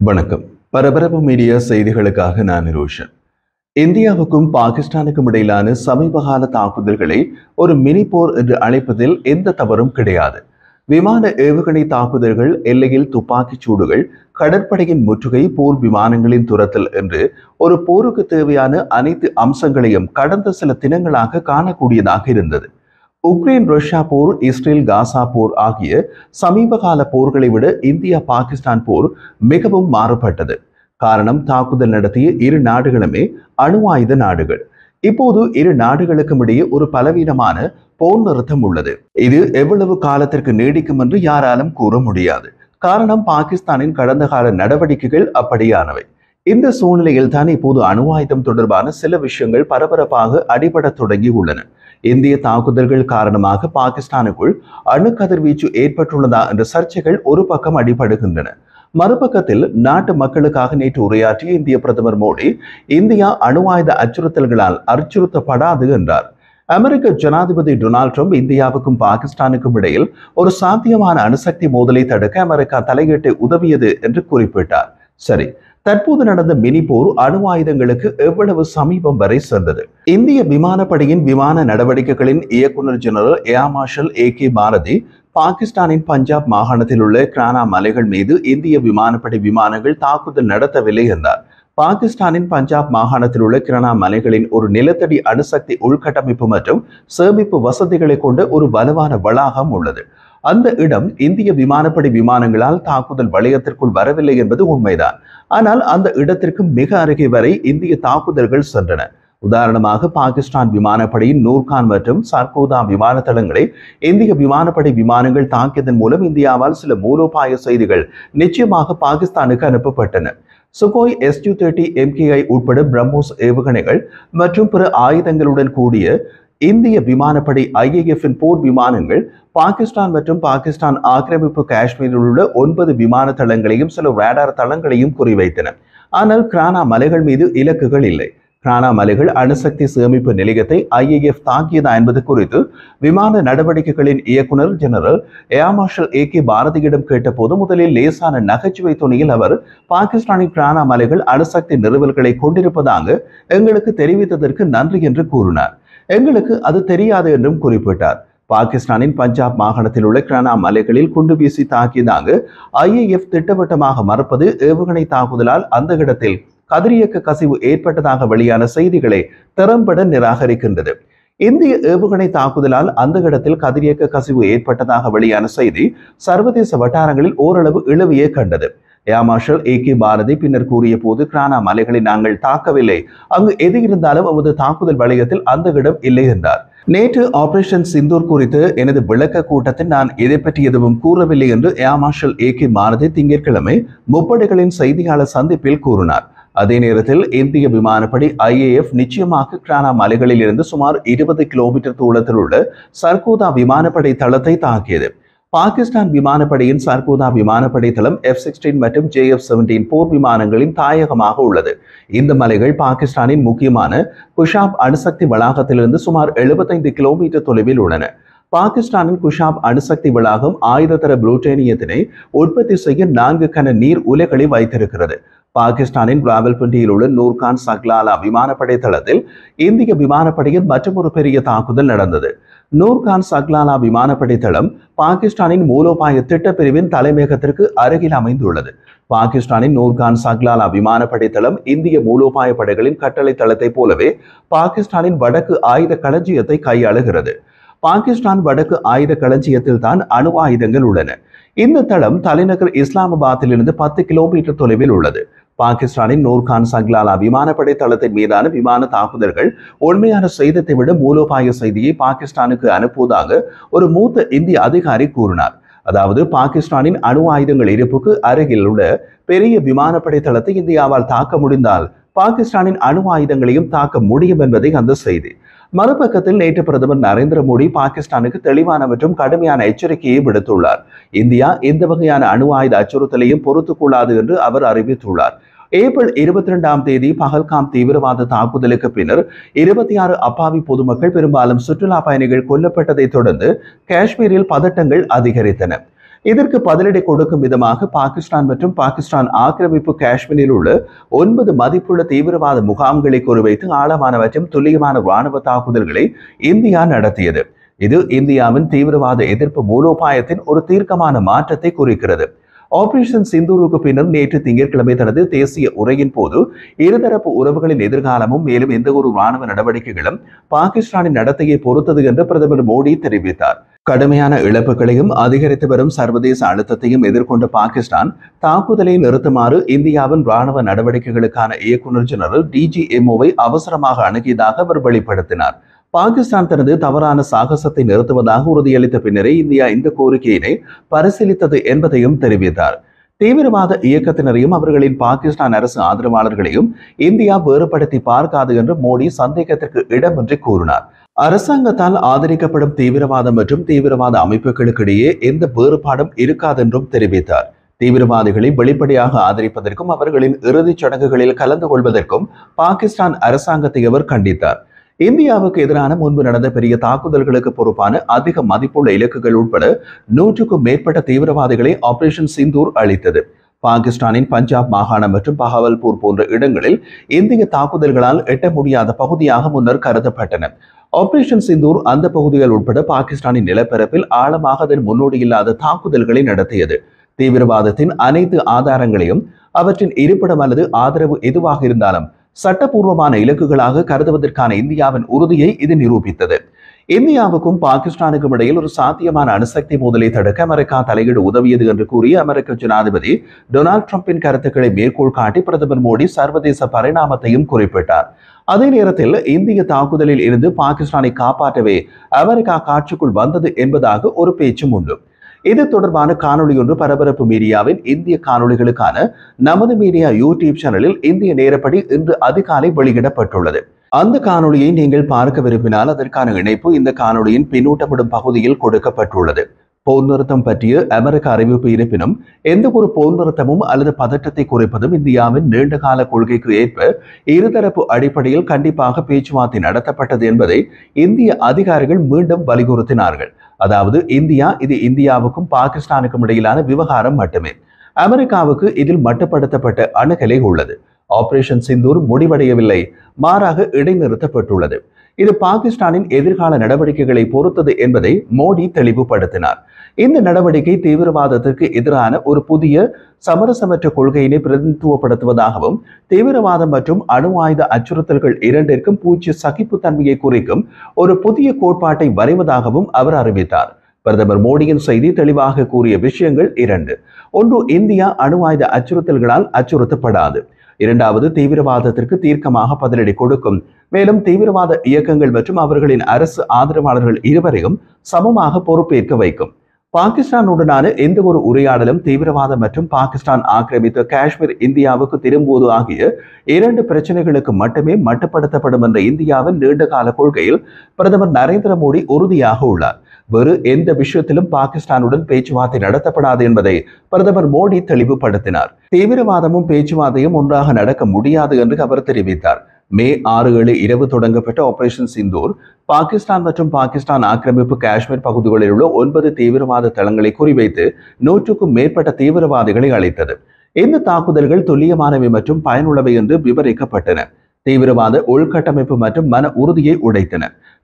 வணக்கம். பரபரப்பு மீடியா செய்திகளுக்காக நான் ரோஷன். இந்தியாவுக்கும் பாகிஸ்தானுக்கும் இடையிலான சமீபகால தாக்குதல்களை ஒரு மினி போர் என்று அழைப்பதில் எந்த தவறும் கிடையாது. விமான ஏவுகணை தாக்குதல்கள், எல்லையில் துப்பாக்கிச் சூடுகள், கடற்படையின் முற்றுகை, போர் விமானங்களின் துரத்தல் என்று ஒரு போருக்கு தேவையான அனைத்து அம்சங்களையும் கடந்த சில தினங்களாக காணக்கூடியதாக இருந்தது. உக்ரைன் ரஷ்யா போர், இஸ்ரேல் காசா போர் ஆகிய சமீபகால போர்களை விட இந்தியா பாகிஸ்தான் போர் மிகவும் மாறுபட்டது. காரணம், தாக்குதல் நடத்திய இரு நாடுகளுமே அணு ஆயுத நாடுகள். இப்போது இரு நாடுகளுக்கும் இடையே ஒரு பலவீனமான போர் நிறுத்தம் உள்ளது. இது எவ்வளவு காலத்திற்கு நீடிக்கும் என்று யாராலும் கூற முடியாது. காரணம், பாகிஸ்தானின் கடந்த கால நடவடிக்கைகள் அப்படியானவை. இந்த சூழ்நிலையில் தான் இப்போது அணு ஆயுதம் தொடர்பான சில விஷயங்கள் பரபரப்பாக அடிபட தொடங்கி உள்ளன. இந்திய தாக்குதல்கள் காரணமாக பாகிஸ்தானுக்குள் அணு கதிர்வீச்சு ஏற்பட்டுள்ளதா என்ற சர்ச்சைகள் ஒரு பக்கம் அடிபடுகின்றன. மறுபக்கத்தில் நாட்டு மக்களுக்காக நேற்று உரையாற்றிய இந்திய பிரதமர் மோடி, இந்தியா அணு ஆயுத அச்சுறுத்தல்களால் அச்சுறுத்தப்படாது என்றார். அமெரிக்க ஜனாதிபதி டொனால்ட் ட்ரம்ப் இந்தியாவுக்கும் பாகிஸ்தானுக்கும் இடையில் ஒரு சாத்தியமான அணுசக்தி மோதலை தடுக்க அமெரிக்கா தலையிட்டு உதவியது என்று குறிப்பிட்டார். சரி, தற்போது நடந்த மினி போர் அணு ஆயுதங்களுக்கு எவ்வளவு சமீபம் வரை சென்றது? இந்திய விமானப்படையின் விமான நடவடிக்கைகளின் இயக்குநர் general air marshal A K. Bharti பாகிஸ்தானின் பஞ்சாப் மாகாணத்தில் உள்ள கிரானா மலைகள் மீது இந்திய விமானப்படை விமானங்கள் தாக்குதல் நடத்தவில்லை என்றார். பாகிஸ்தானின் பஞ்சாப் மாகாணத்தில் உள்ள கிரானா மலைகளின் ஒரு நிலத்தடி அணுசக்தி உள்கட்டமைப்பு மற்றும் சேமிப்பு வசதிகளை கொண்ட ஒரு வலுவான வளாகம் உள்ளது. அந்த இடம் இந்திய விமானப்படை விமானங்களால் தாக்குதல் வளையத்திற்குள் வரவில்லை என்பது உண்மைதான். ஆனால் அந்த இடத்திற்கு மிக அருகே வரை இந்திய தாக்குதல்கள் சென்றன. உதாரணமாக, பாகிஸ்தான் விமானப்படையின் நூர்கான் மற்றும் சர்கோதா விமான தளங்களை இந்திய விமானப்படை விமானங்கள் தாக்கியதன் மூலம் இந்தியாவால் சில மூலோபாய செய்திகள் நிச்சயமாக பாகிஸ்தானுக்கு அனுப்பப்பட்டன. சுகோய் Su-30 MKI உட்பட பிரம்மோஸ் ஏவுகணைகள் மற்றும் பிற ஆயுதங்களுடன் கூடிய இந்திய விமானப்படை IAF-இன் போர் விமானங்கள் பாகிஸ்தான் மற்றும் பாகிஸ்தான் ஆக்கிரமிப்பு காஷ்மீரில் உள்ள 9 விமான தளங்களையும் சில ரேடார் தளங்களையும் குறிவைத்தன. ஆனால் கிரானா மலைகள் மீது இலக்குகள் இல்லை. கிரானா மலைகள் அணுசக்தி சேமிப்பு நிலையத்தை IAF தாக்கியதா என்பது குறித்து விமான நடவடிக்கைகளின் இயக்குநர் ஜெனரல் ஏர் மார்ஷல் ஏ.கே. பாரதியிடம் கேட்டபோது முதலில் லேசான நகைச்சுவை துணியில் அவர், பாகிஸ்தானின் கிரானா மலைகள் அணுசக்தி நிறுவல்களை கொண்டிருப்பதாக எங்களுக்கு தெரிவித்ததற்கு நன்றி என்று கூறினார். எங்களுக்கு அது தெரியாது என்றும் குறிப்பிட்டார். பாகிஸ்தானின் பஞ்சாப் மாகாணத்தில் உள்ள கிரானா மலைகளில் குண்டு வீசி தாக்கியதாக IAF திட்டவட்டமாக மறுப்பது ஏவுகணை தாக்குதலால் அந்த இடத்தில் கதிரியக்க கசிவு ஏற்பட்டதாக வெளியான செய்திகளை திறம்பட நிராகரிக்கின்றது. இந்திய ஏவுகணை தாக்குதலால் அந்த இடத்தில் கதிரியக்க கசிவு ஏற்பட்டதாக வெளியான செய்தி சர்வதேச வட்டாரங்களில் ஓரளவு இழுவையே கண்டது. ஏர் மார்ஷல் ஏ.கே. பாரதி பின்னர் கூறிய போது, கிரானா மலைகளை நாங்கள் தாக்கவில்லை, அங்கு எது இருந்தாலும் நமது தாக்குதல் வளையத்தில் அந்த இடம் இல்லை என்றார். நேற்று ஆபரேஷன் சிந்தூர் குறித்து எனது விளக்க கூட்டத்தில் நான் இதை பற்றி எதுவும் கூறவில்லை என்று ஏர் மார்ஷல் ஏ.கே. பாரதி திங்கட்கிழமை முப்படைகளின் செய்தியாளர் சந்திப்பில் கூறினார். அதே நேரத்தில் இந்திய விமானப்படை IAF நிச்சயமாக கிரானா மலைகளில் இருந்து சுமார் 20 கிலோமீட்டர் தூரத்தில் உள்ள சர்கோதா விமானப்படை தளத்தை தாக்கியது. பாகிஸ்தான் விமானப்படையின் சர்கோதா விமானப்படை தளம் F-16 மற்றும் JF-17 போர் விமானங்களின் தாயகமாக உள்ளது. இந்த மலைகள் பாகிஸ்தானின் முக்கியமான குஷாப் அணுசக்தி வளாகத்திலிருந்து சுமார் 75 கிலோமீட்டர் தொலைவில் உள்ளன. பாகிஸ்தானின் குஷாப் அணுசக்தி வளாகம் ஆயுதத்தர புளூட்டோனியத்தினை உற்பத்தி செய்ய 4 கன நீர் உலைகளை வைத்திருக்கிறது. பாகிஸ்தானின் ராவல்பிண்டியில் உள்ள நூர்கான் சக்லாலா விமானப்படை தளத்தில் இந்திய விமானப்படையின் மற்றொரு பெரிய தாக்குதல் நடந்தது. நூர்கான் சக்லாலா விமானப்படை தளம் பாகிஸ்தானின் மூலோபாய திட்டப்பிரிவின் தலைமையகத்திற்கு அருகில் அமைந்துள்ளது. பாகிஸ்தானின் நூர்கான் சக்லாலா விமானப்படை தளம் இந்திய மூலோபாய படைகளின் கட்டளை தளத்தை போலவே பாகிஸ்தானின் வடக்கு ஆயுத களஞ்சியத்தை கையாளுகிறது. பாகிஸ்தான் வடக்கு ஆயுத களஞ்சியத்தில் தான் அணு ஆயுதங்கள் உள்ளன. இந்த தளம் தலைநகர் இஸ்லாமாபாத்திலிருந்து 10 கிலோமீட்டர் தொலைவில் உள்ளது. பாகிஸ்தானின் நூர்கான் சக்லாலா விமானப்படை தளத்தின் மீதான விமான தாக்குதல்கள் உண்மையான செய்தியை விட மூலோபாய செய்தியை பாகிஸ்தானுக்கு அனுப்புவதாக ஒரு மூத்த இந்திய அதிகாரி கூறினார். அதாவது, பாகிஸ்தானின் அணு ஆயுதங்கள் இருப்புக்கு அருகில் உள்ள பெரிய விமானப்படை தளத்தை இந்தியாவால் தாக்க முடிந்தால் பாகிஸ்தானின் அணு ஆயுதங்களையும் தாக்க முடியும் என்பதை அந்த செய்தி. மறுபக்கத்தில் நேற்று பிரதமர் நரேந்திர மோடி பாகிஸ்தானுக்கு தெளிவான மற்றும் கடுமையான எச்சரிக்கையை விடுத்துள்ளார். இந்தியா எந்த வகையான அணு ஆயுத அச்சுறுத்தலையும் பொறுத்துக் கொள்ளாது என்று அவர் அறிவித்துள்ளார். ஏப்ரல் 22ஆம் தேதி பகல்காம் தீவிரவாத தாக்குதலுக்கு பின்னர் 26 அப்பாவி பொதுமக்கள், பெரும்பாலும் சுற்றுலா பயணிகள் கொல்லப்பட்டதை தொடர்ந்து காஷ்மீரில் பதட்டங்கள் அதிகரித்தன. இதற்கு பதிலடி கொடுக்கும் விதமாக பாகிஸ்தான் மற்றும் பாகிஸ்தான் ஆக்கிரமிப்பு காஷ்மீரில் உள்ள 9 மதிப்புள்ள தீவிரவாத முகாம்களை குறிவைத்து ஆழமான மற்றும் துல்லியமான ராணுவ தாக்குதல்களை இந்தியா நடத்தியது. இது இந்தியாவின் தீவிரவாத எதிர்ப்பு மூலோபாயத்தின் ஒரு தீர்க்கமான மாற்றத்தை குறிக்கிறது. ஆபரேஷன் சிந்தூருக்கு பின்னர் நேற்று திங்கட்கிழமை தனது தேசிய உரையின் போது இருதரப்பு உறவுகளின் எதிர்காலமும் மேலும் எந்த ஒரு ராணுவ நடவடிக்கைகளும் பாகிஸ்தானின் நடத்தையை பொறுத்தது என்று பிரதமர் மோடி தெரிவித்தார். கடுமையான இழப்புகளையும் அதிகரித்து வரும் சர்வதேச அழுத்தத்தையும் எதிர்கொண்ட பாகிஸ்தான் தாக்குதலை நிறுத்துமாறு இந்தியாவின் ராணுவ நடவடிக்கைகளுக்கான இயக்குநர் ஜெனரல் DGMOவை அவசரமாக அணுகியதாக அவர் வெளிப்படுத்தினார். பாகிஸ்தான் தனது தவறான சாகசத்தை நிறுத்துவதாக உறுதியளித்த பின்னரே இந்தியா இந்த கோரிக்கையினை பரிசீலித்தது என்பதையும் தெரிவித்தார். தீவிரவாத இயக்கத்தினரையும் அவர்களின் பாகிஸ்தான் அரசு ஆதரவாளர்களையும் இந்தியா வேறுபடுத்தி பார்க்காது என்று மோடி சந்தேகத்திற்கு இடமின்றி கூறினார். அரசாங்கத்தால் ஆதரிக்கப்படும் தீவிரவாதம் மற்றும் தீவிரவாத அமைப்புகளுக்கிடையே எந்த வேறுபாடும் இருக்காதென்றும் தெரிவித்தார். தீவிரவாதிகளை வெளிப்படையாக ஆதரிப்பதற்கும் அவர்களின் இறுதிச் சடங்குகளில் கலந்து கொள்வதற்கும் பாகிஸ்தான் அரசாங்கத்தை அவர் கண்டித்தார். இந்தியாவுக்கு எதிரான முன்பு நடந்த பெரிய தாக்குதல்களுக்கு பொறுப்பான அதிக மதிப்புள்ள இலக்குகள் உட்பட 100க்கும் மேற்பட்ட தீவிரவாதிகளை ஆபரேஷன் சிந்தூர் அளித்தது. பாகிஸ்தானின் பஞ்சாப் மாகாணம் மற்றும் பஹாவல்பூர் போன்ற இடங்களில் இந்திய தாக்குதல்களால் எட்ட முடியாத பகுதியாக முன்னர் கருதப்பட்டன. ஆபரேஷன் சிந்தூர் அந்த பகுதிகள் உட்பட பாகிஸ்தானின் நிலப்பரப்பில் ஆழமாக அதன் முன்னோடியில்லாத தாக்குதல்களை நடத்தியது. தீவிரவாதத்தின் அனைத்து ஆதாரங்களையும் அவற்றின் இருப்பிடம் அல்லது ஆதரவு எதுவாக இருந்தாலும் சட்டப்பூர்வமான இலக்குகளாக கருதுவதற்கான இந்தியாவின் உறுதியை இது நிரூபித்தது. இந்தியாவுக்கும் பாகிஸ்தானுக்கும் இடையில் ஒரு சாத்தியமான அணுசக்தி மோதலை தடுக்க அமெரிக்கா தலையீடு உதவியது என்று கூறிய அமெரிக்க ஜனாதிபதி டொனால்ட் ட்ரம்பின் கருத்துக்களை மேற்கோள் காட்டி பிரதமர் மோடி சர்வதேச பரிணாமத்தையும் குறிப்பிட்டார். அதே நேரத்தில் இந்திய தாக்குதலில் இருந்து பாகிஸ்தானை காப்பாற்றவே அமெரிக்கா காட்சிக்குள் வந்தது என்பதாக ஒரு பேச்சும் உண்டு. இது தொடர்பான காணொலி ஒன்று பரபரப்பு மீடியாவின் இந்திய காணொலிகளுக்கான நமது மீடியா யூடியூப் சேனலில் இந்திய நேரப்படி இன்று அதிகாலை வெளியிடப்பட்டுள்ளது. அந்த காணொலியை நீங்கள் பார்க்க விரும்பினால் அதற்கான இணைப்பு இந்த காணொலியின் பின்னூட்டப்படும் பகுதியில் கொடுக்கப்பட்டுள்ளது. போர் நிறுத்தம் பற்றிய அமெரிக்க அறிவிப்பு இருப்பினும் எந்த ஒரு போர் நிறுத்தமும் அல்லது பதற்றத்தை குறைப்பதும் இந்தியாவின் நீண்டகால கொள்கைக்கு ஏற்ப இருதரப்பு அடிப்படையில் கண்டிப்பாக பேச்சுவார்த்தை நடத்தப்பட்டது என்பதை இந்திய அதிகாரிகள் மீண்டும் வலியுறுத்தினார்கள். அதாவது இது இந்தியாவுக்கும் பாகிஸ்தானுக்கும் இடையிலான விவகாரம் மட்டுமே. அமெரிக்காவுக்கு இதில் மட்டுப்படுத்தப்பட்ட அணுகலை உள்ளது. ஆபரேஷன் சிந்தூர் முடிவடையவில்லை, மாறாக இடைநிறுத்தப்பட்டுள்ளது. இது பாகிஸ்தானின் எதிர்கால நடவடிக்கைகளை பொறுத்தது என்பதை மோடி தெளிவுபடுத்தினார். இந்த நடவடிக்கை தீவிரவாதத்திற்கு எதிரான ஒரு புதிய சமரசமற்ற கொள்கையினை பிரதிநிதித்துவப்படுத்துவதாகவும் தீவிரவாதம் மற்றும் அணு ஆயுத அச்சுறுத்தல்கள் இரண்டிற்கும் பூச்சிய சகிப்புத்தன்மையை குறிக்கும் ஒரு புதிய கோட்பாட்டை வரைவதாகவும் அவர் அறிவித்தார். பிரதமர் மோடியின் செய்தி தெளிவாக கூறிய விஷயங்கள் இரண்டு. ஒன்று, இந்தியா அணு ஆயுத அச்சுறுத்தல்களால் அச்சுறுத்தப்படாது. இரண்டாவது, தீவிரவாதத்திற்கு தீர்க்கமாக பதிலடி கொடுக்கும். மேலும் தீவிரவாத இயக்கங்கள் மற்றும் அவர்களின் அரசு ஆதரவாளர்கள் இருவரையும் சமமாக பொறுப்பேற்க வைக்கும். பாகிஸ்தானுடனான எந்த ஒரு உரையாடலும் தீவிரவாதம் மற்றும் பாகிஸ்தான் ஆக்கிரமித்த காஷ்மீர் இந்தியாவுக்கு திரும்புவது ஆகிய இரண்டு பிரச்சனைகளுக்கு மட்டுமே மட்டுப்படுத்தப்படும் என்ற இந்தியாவின் நீண்டகால கொள்கையில் பிரதமர் நரேந்திர மோடி உறுதியாக உள்ளார். வேறு எந்த விஷயத்திலும் பாகிஸ்தானுடன் பேச்சுவார்த்தை நடத்தப்படாது என்பதை பிரதமர் மோடி தெளிவுபடுத்தினார். தீவிரவாதமும் பேச்சுவார்த்தையும் ஒன்றாக நடக்க முடியாது என்று அவர் தெரிவித்தார். மே 6-7 இரவு தொடங்கப்பட்ட ஆபரேஷன் சிந்தூர் பாகிஸ்தான் மற்றும் பாகிஸ்தான் ஆக்கிரமிப்பு காஷ்மீர் பகுதிகளில் உள்ள 9 தீவிரவாத தளங்களை குறிவைத்து 100க்கும் மேற்பட்ட தீவிரவாதிகளை அழைத்தது. இந்த தாக்குதல்கள் துல்லியமானவை மற்றும் பயனுள்ளவை என்று விவரிக்கப்பட்டன. தீவிரவாத உள்கட்டமைப்பு மற்றும் மன உறுதியை உடைத்தன.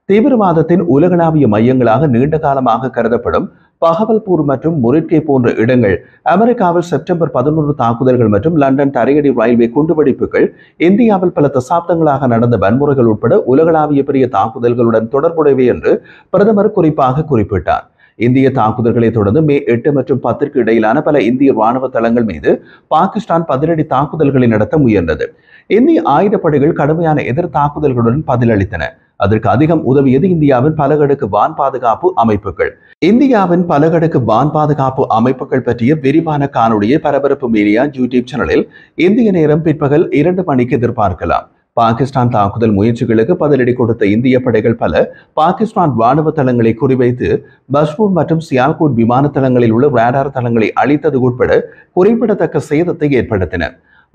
தீவிரவாதத்தின் உலகளாவிய மையங்களாக நீண்ட காலமாக கருதப்படும் பஹவல்பூர் மற்றும் முரிட்கே போன்ற இடங்கள், அமெரிக்காவில் செப்டம்பர் 11 தாக்குதல்கள் மற்றும் லண்டன் தரையடி ரயில்வே குண்டுவெடிப்புகள், இந்தியாவில் பல தசாப்தங்களாக நடந்த வன்முறைகள் உட்பட உலகளாவிய பெரிய தாக்குதல்களுடன் தொடர்புடையவை என்று பிரதமர் குறிப்பாக குறிப்பிட்டார். இந்திய தாக்குதல்களை தொடர்ந்து மே 8 மற்றும் 10ற்கு இடையிலான பல இந்திய ராணுவ தளங்கள் மீது பாகிஸ்தான் பதிலடி தாக்குதல்களை நடத்த முயன்றது. இந்திய ஆயுதப்படைகள் கடுமையான எதிர் தாக்குதல்களுடன் பதிலளித்தன. அதற்கு அதிகம் உதவியது இந்தியாவின் பலகடுக்கு வான் பாதுகாப்பு அமைப்புகள். இந்தியாவின் பலகடுக்கு வான் பாதுகாப்பு அமைப்புகள் பற்றிய விரிவான காணொலியை பரபரப்பு மீடியா யூடியூப் சேனலில் இந்திய நேரம் பிற்பகல் 2 மணிக்கு எதிர்பார்க்கலாம். பாகிஸ்தான் தாக்குதல் முயற்சிகளுக்கு பதிலடி கொடுத்த இந்திய படைகள் பல பாகிஸ்தான் ராணுவ தளங்களை குறிவைத்து பஷ்பூர் மற்றும் சியால்கோட் விமான தளங்களில் உள்ள ரேடார் தளங்களை அழித்தது உட்பட குறிப்பிடத்தக்க சேதத்தை ஏற்படுத்தின.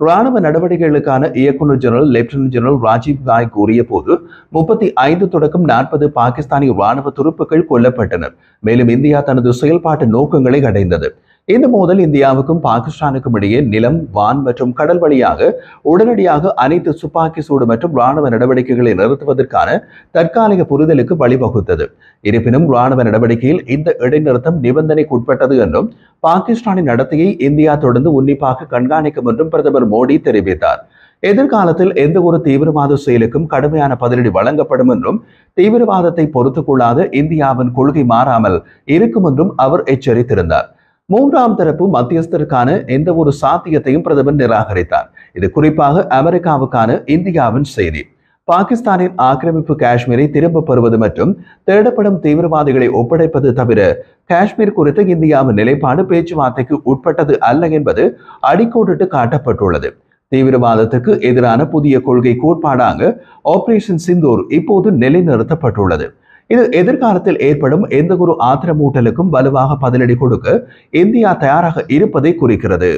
ராணுவ நடவடிக்கைகளுக்கான இயக்குநர் ஜெனரல் லெப்டினன்ட் ஜெனரல் ராஜீவ் காய் கூறிய போது 35 தொடக்கம் 40 பாகிஸ்தானி ராணுவ துருப்புக்கள் கொல்லப்பட்டனர். மேலும் இந்தியா தனது செயல்பாட்டு நோக்கங்களை அடைந்தது. இந்த மோதல் இந்தியாவுக்கும் பாகிஸ்தானுக்கும் இடையே நிலம், வான் மற்றும் கடல் வழியாக உடனடியாக அனைத்து துப்பாக்கி சூடு மற்றும் ராணுவ நடவடிக்கைகளை நிறுத்துவதற்கான தற்காலிக புரிதலுக்கு வழிவகுத்தது. இருப்பினும் ராணுவ நடவடிக்கையில் இந்த இடைநிறுத்தம் நிபந்தனைக்குட்பட்டது என்றும் பாகிஸ்தானின் நடத்தையை இந்தியா தொடர்ந்து உன்னிப்பாக கண்காணிக்கும் என்றும் பிரதமர் மோடி தெரிவித்தார். எதிர்காலத்தில் எந்த ஒரு தீவிரவாத செயலுக்கும் கடுமையான பதிலடி வழங்கப்படும் என்றும் தீவிரவாதத்தை பொறுத்துக் கொள்ளாத இந்தியாவின் கொள்கை மாறாமல் இருக்கும் என்றும் அவர் எச்சரித்திருந்தார். மூன்றாம் தரப்பு மத்தியஸ்தருக்கான எந்த ஒரு சாத்தியத்தையும் பிரதமர் நிராகரித்தார். இது குறிப்பாக அமெரிக்காவுக்கான இந்தியாவின் செய்தி. பாகிஸ்தானின் ஆக்கிரமிப்பு காஷ்மீரை திரும்ப பெறுவது மற்றும் தேடப்படும் தீவிரவாதிகளை ஒப்படைப்பது தவிர காஷ்மீர் குறித்த இந்தியாவின் நிலைப்பாடு பேச்சுவார்த்தைக்கு உட்பட்டது அல்ல என்பது அடிக்கோடிட்டு காட்டப்பட்டுள்ளது. தீவிரவாதத்துக்கு எதிரான புதிய கொள்கை கோட்பாடாக ஆபரேஷன் சிந்தூர் இப்போது நிலைநிறுத்தப்பட்டுள்ளது. இது எதிர்காலத்தில் ஏற்படும் எந்த ஒரு ஆத்திரமூட்டலுக்கும் வலுவாக பதிலடி கொடுக்க இந்தியா தயாராக இருப்பதை குறிக்கிறது.